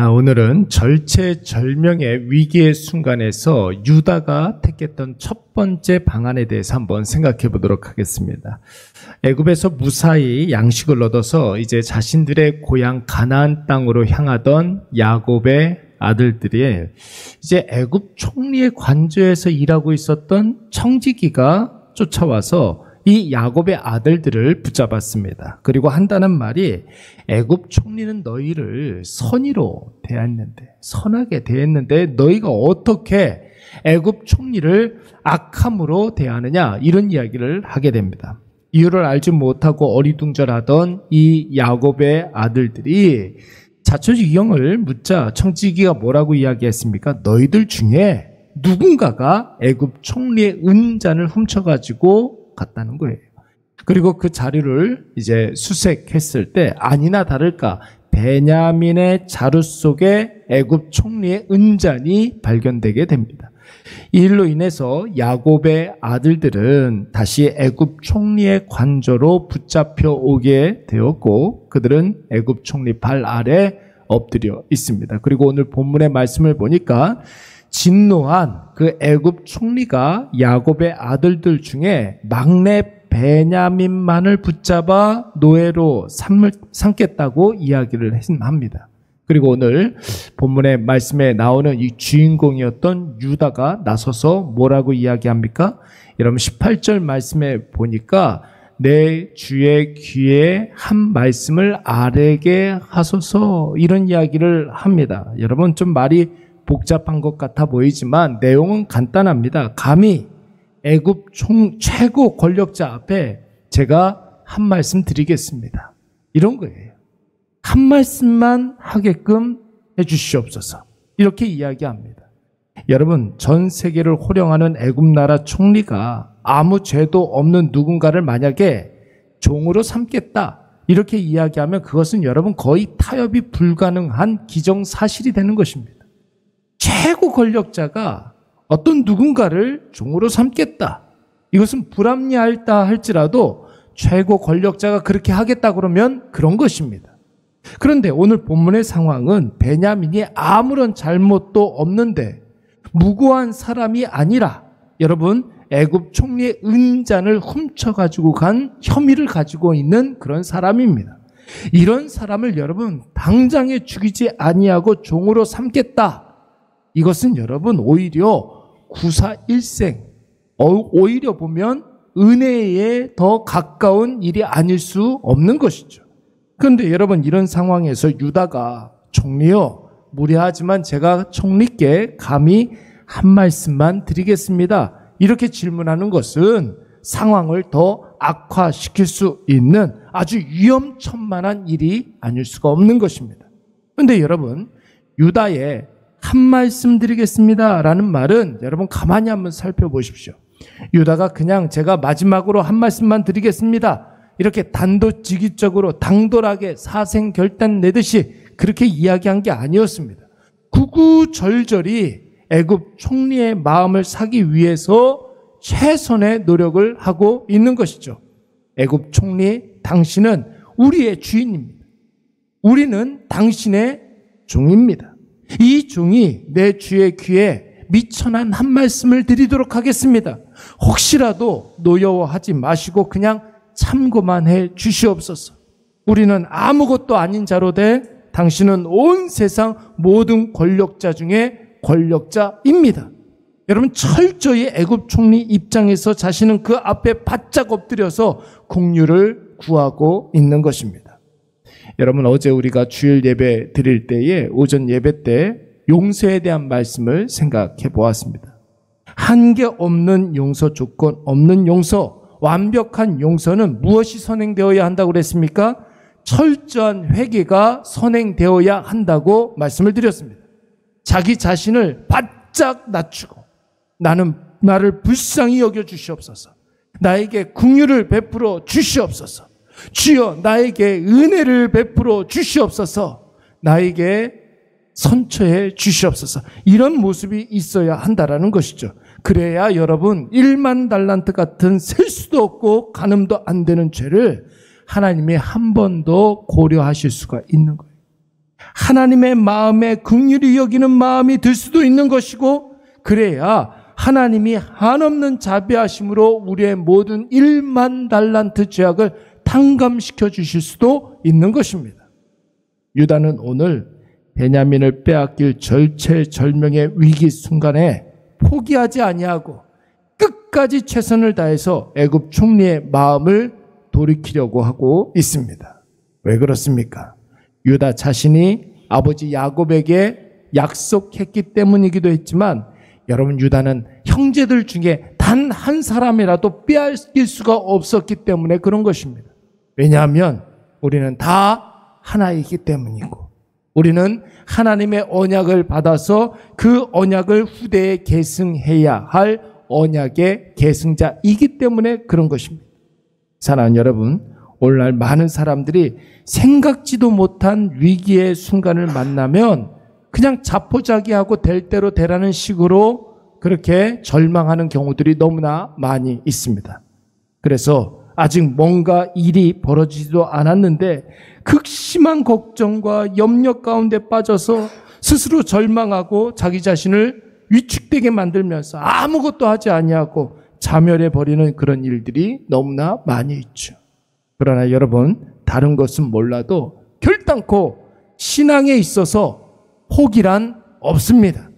오늘은 절체절명의 위기의 순간에서 유다가 택했던 첫 번째 방안에 대해서 한번 생각해 보도록 하겠습니다. 애굽에서 무사히 양식을 얻어서 이제 자신들의 고향 가나안 땅으로 향하던 야곱의 아들들이 이제 애굽 총리의 관저에서 일하고 있었던 청지기가 쫓아와서 이 야곱의 아들들을 붙잡았습니다. 그리고 한다는 말이 애굽 총리는 너희를 선의로 대했는데, 선하게 대했는데 너희가 어떻게 애굽 총리를 악함으로 대하느냐, 이런 이야기를 하게 됩니다. 이유를 알지 못하고 어리둥절하던 이 야곱의 아들들이 자초지경을 묻자 청지기가 뭐라고 이야기했습니까? 너희들 중에 누군가가 애굽 총리의 은잔을 훔쳐가지고 갔다는 거예요. 그리고 그 자료를 이제 수색했을 때 아니나 다를까 베냐민의 자루 속에 애굽 총리의 은잔이 발견되게 됩니다. 이 일로 인해서 야곱의 아들들은 다시 애굽 총리의 관저로 붙잡혀 오게 되었고, 그들은 애굽 총리 발 아래 엎드려 있습니다. 그리고 오늘 본문의 말씀을 보니까 진노한 그 애굽 총리가 야곱의 아들들 중에 막내 베냐민만을 붙잡아 노예로 삼겠다고 이야기를 합니다. 그리고 오늘 본문의 말씀에 나오는 이 주인공이었던 유다가 나서서 뭐라고 이야기합니까? 여러분 18절 말씀에 보니까 내 주의 귀에 한 말씀을 아뢰게 하소서, 이런 이야기를 합니다. 여러분 좀 말이 복잡한 것 같아 보이지만 내용은 간단합니다. 감히 애굽 최고 권력자 앞에 제가 한 말씀 드리겠습니다, 이런 거예요. 한 말씀만 하게끔 해주시옵소서, 이렇게 이야기합니다. 여러분, 전 세계를 호령하는 애굽 나라 총리가 아무 죄도 없는 누군가를 만약에 종으로 삼겠다, 이렇게 이야기하면 그것은 여러분 거의 타협이 불가능한 기정사실이 되는 것입니다. 최고 권력자가 어떤 누군가를 종으로 삼겠다, 이것은 불합리하다 할지라도 최고 권력자가 그렇게 하겠다 그러면 그런 것입니다. 그런데 오늘 본문의 상황은 베냐민이 아무런 잘못도 없는데 무고한 사람이 아니라 여러분 애굽 총리의 은잔을 훔쳐가지고 간 혐의를 가지고 있는 그런 사람입니다. 이런 사람을 여러분 당장에 죽이지 아니하고 종으로 삼겠다, 이것은 여러분 오히려 구사일생, 오히려 보면 은혜에 더 가까운 일이 아닐 수 없는 것이죠. 그런데 여러분 이런 상황에서 유다가 총리여, 무례하지만 제가 총리께 감히 한 말씀만 드리겠습니다, 이렇게 질문하는 것은 상황을 더 악화시킬 수 있는 아주 위험천만한 일이 아닐 수가 없는 것입니다. 그런데 여러분 유다의 한 말씀 드리겠습니다 라는 말은 여러분 가만히 한번 살펴보십시오. 유다가 그냥 제가 마지막으로 한 말씀만 드리겠습니다, 이렇게 단도직입적으로 당돌하게 사생결단 내듯이 그렇게 이야기한 게 아니었습니다. 구구절절히 애굽 총리의 마음을 사기 위해서 최선의 노력을 하고 있는 것이죠. 애굽 총리, 당신은 우리의 주인입니다. 우리는 당신의 종입니다. 이 종이 내 주의 귀에 미천한 한 말씀을 드리도록 하겠습니다. 혹시라도 노여워하지 마시고 그냥 참고만 해 주시옵소서. 우리는 아무것도 아닌 자로 돼 당신은 온 세상 모든 권력자 중에 권력자입니다. 여러분 철저히 애굽 총리 입장에서 자신은 그 앞에 바짝 엎드려서 공유를 구하고 있는 것입니다. 여러분 어제 우리가 주일 예배 드릴 때에 오전 예배 때 용서에 대한 말씀을 생각해 보았습니다. 한계 없는 용서, 조건 없는 용서, 완벽한 용서는 무엇이 선행되어야 한다고 그랬습니까? 철저한 회개가 선행되어야 한다고 말씀을 드렸습니다. 자기 자신을 바짝 낮추고 나를 불쌍히 여겨 주시옵소서, 나에게 긍휼을 베풀어 주시옵소서, 주여 나에게 은혜를 베풀어 주시옵소서, 나에게 선처해 주시옵소서, 이런 모습이 있어야 한다라는 것이죠. 그래야 여러분 1만 달란트 같은 셀 수도 없고 가늠도 안 되는 죄를 하나님이 한 번 더 고려하실 수가 있는 거예요. 하나님의 마음에 긍휼히 여기는 마음이 들 수도 있는 것이고, 그래야 하나님이 한없는 자비하심으로 우리의 모든 1만 달란트 죄악을 탕감시켜 주실 수도 있는 것입니다. 유다는 오늘 베냐민을 빼앗길 절체절명의 위기 순간에 포기하지 아니하고 끝까지 최선을 다해서 애굽 총리의 마음을 돌이키려고 하고 있습니다. 왜 그렇습니까? 유다 자신이 아버지 야곱에게 약속했기 때문이기도 했지만, 여러분, 유다는 형제들 중에 단 한 사람이라도 빼앗길 수가 없었기 때문에 그런 것입니다. 왜냐하면 우리는 다 하나이기 때문이고, 우리는 하나님의 언약을 받아서 그 언약을 후대에 계승해야 할 언약의 계승자이기 때문에 그런 것입니다. 사랑하는 여러분, 오늘날 많은 사람들이 생각지도 못한 위기의 순간을 만나면 그냥 자포자기하고 될 대로 되라는 식으로 그렇게 절망하는 경우들이 너무나 많이 있습니다. 그래서 아직 뭔가 일이 벌어지지도 않았는데 극심한 걱정과 염려 가운데 빠져서 스스로 절망하고 자기 자신을 위축되게 만들면서 아무것도 하지 아니하고 자멸해 버리는 그런 일들이 너무나 많이 있죠. 그러나 여러분, 다른 것은 몰라도 결단코 신앙에 있어서 포기란 없습니다.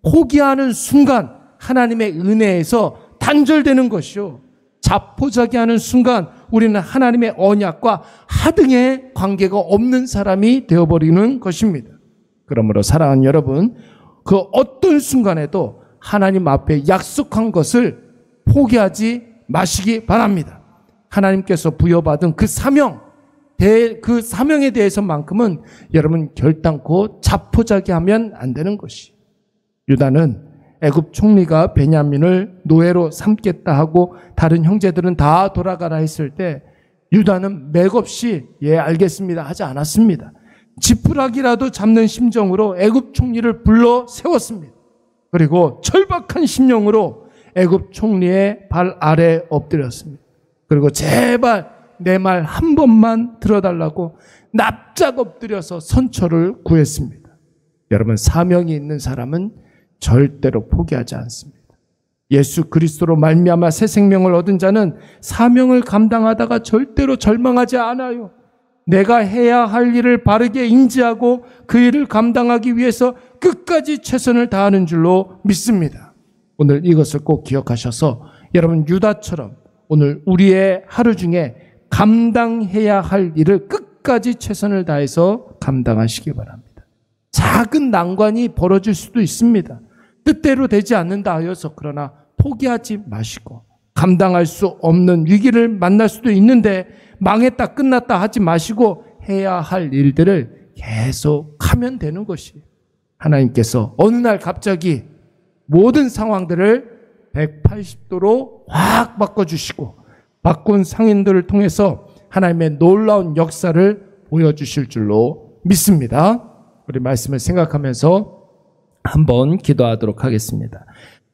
포기하는 순간 하나님의 은혜에서 단절되는 것이요, 자포자기하는 순간 우리는 하나님의 언약과 하등의 관계가 없는 사람이 되어버리는 것입니다. 그러므로 사랑하는 여러분, 그 어떤 순간에도 하나님 앞에 약속한 것을 포기하지 마시기 바랍니다. 하나님께서 부여받은 그 그 사명에 대해서만큼은 여러분 결단코 자포자기하면 안 되는 것이. 유다는 애굽 총리가 베냐민을 노예로 삼겠다 하고 다른 형제들은 다 돌아가라 했을 때 유다는 맥없이 예 알겠습니다 하지 않았습니다. 지푸라기라도 잡는 심정으로 애굽 총리를 불러 세웠습니다. 그리고 절박한 심령으로 애굽 총리의 발 아래 엎드렸습니다. 그리고 제발 내 말 한 번만 들어달라고 납작 엎드려서 선처를 구했습니다. 여러분, 사명이 있는 사람은 절대로 포기하지 않습니다. 예수 그리스도로 말미암아 새 생명을 얻은 자는 사명을 감당하다가 절대로 절망하지 않아요. 내가 해야 할 일을 바르게 인지하고 그 일을 감당하기 위해서 끝까지 최선을 다하는 줄로 믿습니다. 오늘 이것을 꼭 기억하셔서 여러분, 유다처럼 오늘 우리의 하루 중에 감당해야 할 일을 끝까지 최선을 다해서 감당하시기 바랍니다. 작은 난관이 벌어질 수도 있습니다. 뜻대로 되지 않는다 하여서 그러나 포기하지 마시고, 감당할 수 없는 위기를 만날 수도 있는데 망했다 끝났다 하지 마시고 해야 할 일들을 계속 하면 되는 것이에요. 하나님께서 어느 날 갑자기 모든 상황들을 180도로 확 바꿔주시고 바꾼 상인들을 통해서 하나님의 놀라운 역사를 보여주실 줄로 믿습니다. 우리 말씀을 생각하면서 한번 기도하도록 하겠습니다.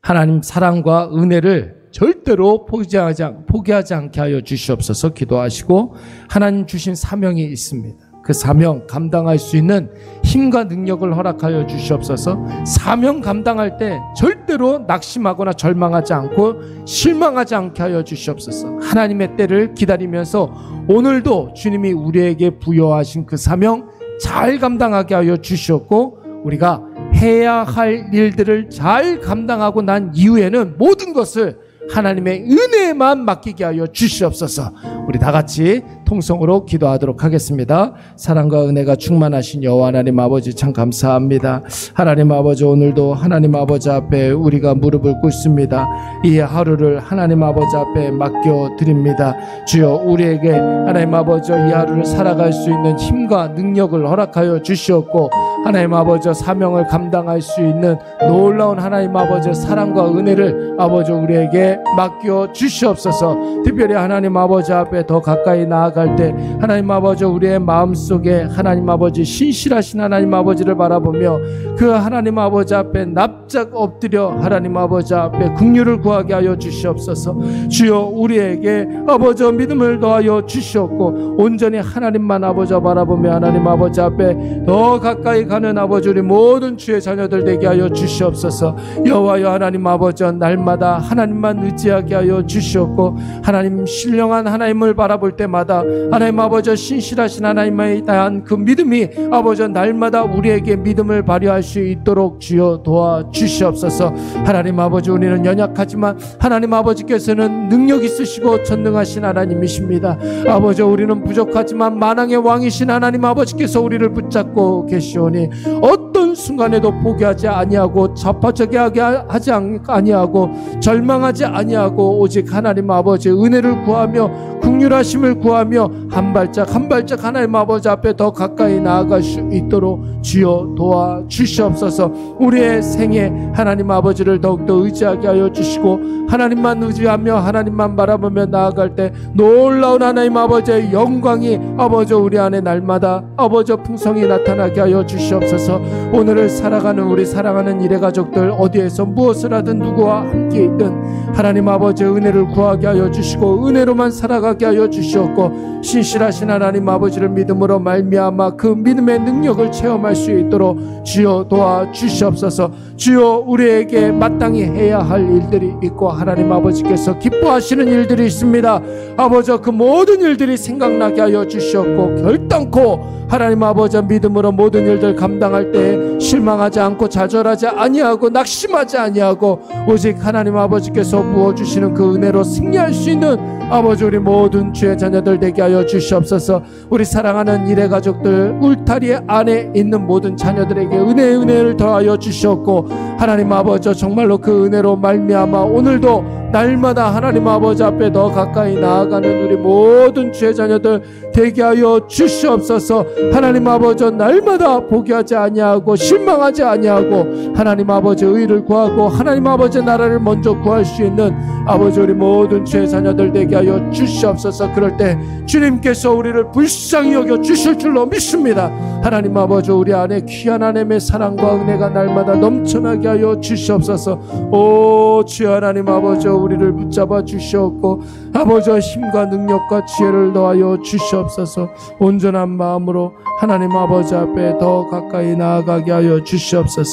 하나님 사랑과 은혜를 절대로 포기하지 않게 하여 주시옵소서. 기도하시고, 하나님 주신 사명이 있습니다. 그 사명 감당할 수 있는 힘과 능력을 허락하여 주시옵소서. 사명 감당할 때 절대로 낙심하거나 절망하지 않고 실망하지 않게 하여 주시옵소서. 하나님의 때를 기다리면서 오늘도 주님이 우리에게 부여하신 그 사명 잘 감당하게 하여 주시옵고, 우리가 해야 할 일들을 잘 감당하고 난 이후에는 모든 것을 하나님의 은혜에만 맡기게 하여 주시옵소서. 우리 다 같이 통성으로 기도하도록 하겠습니다. 사랑과 은혜가 충만하신 여호와 하나님 아버지, 참 감사합니다. 하나님 아버지, 오늘도 하나님 아버지 앞에 우리가 무릎을 꿇습니다. 이 하루를 하나님 아버지 앞에 맡겨드립니다. 주여, 우리에게 하나님 아버지 이 하루를 살아갈 수 있는 힘과 능력을 허락하여 주시옵고, 하나님 아버지 사명을 감당할 수 있는 놀라운 하나님 아버지 사랑과 은혜를 아버지 우리에게 맡겨 주시옵소서. 특별히 하나님 아버지 앞에 더 가까이 나아갈 때 하나님 아버지 우리의 마음속에 하나님 아버지 신실하신 하나님 아버지를 바라보며 그 하나님 아버지 앞에 납작 엎드려 하나님 아버지 앞에 긍휼을 구하게 하여 주시옵소서. 주여 우리에게 아버지 믿음을 더하여 주시옵고 온전히 하나님만 아버지 바라보며 하나님 아버지 앞에 더 가까이 가는 아버지 우리 모든 주의 자녀들 되게 하여 주시옵소서. 여호와여 하나님 아버지 날마다 하나님만 의지하게 하여 주시옵고 하나님 신령한 하나님을 바라볼 때마다 하나님 아버지 신실하신 하나님에 대한 그 믿음이 아버지 날마다 우리에게 믿음을 발휘할 수 있도록 주여 도와주시옵소서. 하나님 아버지 우리는 연약하지만 하나님 아버지께서는 능력 있으시고 전능하신 하나님이십니다. 아버지 우리는 부족하지만 만왕의 왕이신 하나님 아버지께서 우리를 붙잡고 계시오니 어떤 순간에도 포기하지 아니하고 자파자기 하지 아니하고 절망하지 아니하고 오직 하나님 아버지 은혜를 구하며 긍휼하심을 구하며 한 발짝 한 발짝 하나님 아버지 앞에 더 가까이 나아갈 수 있도록 주여 도와주시옵소서. 우리의 생에 하나님 아버지를 더욱더 의지하게 하여 주시고 하나님만 의지하며 하나님만 바라보며 나아갈 때 놀라운 하나님 아버지의 영광이 아버지 우리 안에 날마다 아버지 풍성히 나타나게 하여 주시옵소서. 오늘을 살아가는 우리 사랑하는 일의 가족들 어디에서 무엇을 하든 누구와 함께 있든 하나님 아버지 은혜를 구하게 하여 주시고 은혜로만 살아가게 하여 주시옵고 신실하신 하나님 아버지를 믿음으로 말미암아 그 믿음의 능력을 체험할 수 있도록 주여 도와주시옵소서. 주여 우리에게 마땅히 해야 할 일들이 있고 하나님 아버지께서 기뻐하시는 일들이 있습니다. 아버지 그 모든 일들이 생각나게 하여 주시옵고 결단코 하나님 아버지 믿음으로 모든 일들 감당할 때 실망하지 않고 좌절하지 아니하고 낙심하지 아니하고 오직 하나님 아버지께서 부어주시는 그 은혜로 승리할 수 있는 아버지 우리 모든 주의 자녀들 되게 하여 주시옵소서. 우리 사랑하는 일의 가족들 울타리 안에 있는 모든 자녀들에게 은혜를 더하여 주시옵고 하나님 아버지 정말로 그 은혜로 말미암아 오늘도 날마다 하나님 아버지 앞에 더 가까이 나아가는 우리 모든 주의 자녀들 되게 하여 주시옵소서. 하나님 아버지 날마다 포기하지 아니하고 실망하지 아니하고 하나님 아버지 의를 구하고 하나님 아버지 나라를 먼저 구할 수 있는 아버지 우리 모든 주의 자녀들 되게 하여 주시옵소서. 그럴 때 주님께서 우리를 불쌍히 여겨 주실 줄로 믿습니다. 하나님 아버지 우리 안에 귀한 하나님의 사랑과 은혜가 날마다 넘쳐나게 하여 주시옵소서. 오 주여 하나님 아버지 우리를 붙잡아 주시옵고 아버지 힘과 능력과 지혜를 더하여 주시옵소서. 온전한 마음으로 하나님 아버지 앞에 더 가까이 나아가게 하여 주시옵소서.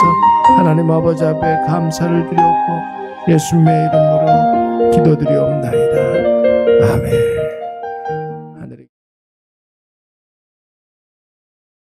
하나님 아버지 앞에 감사를 드렸고 예수님의 이름으로 기도드리옵나이다. 아멘.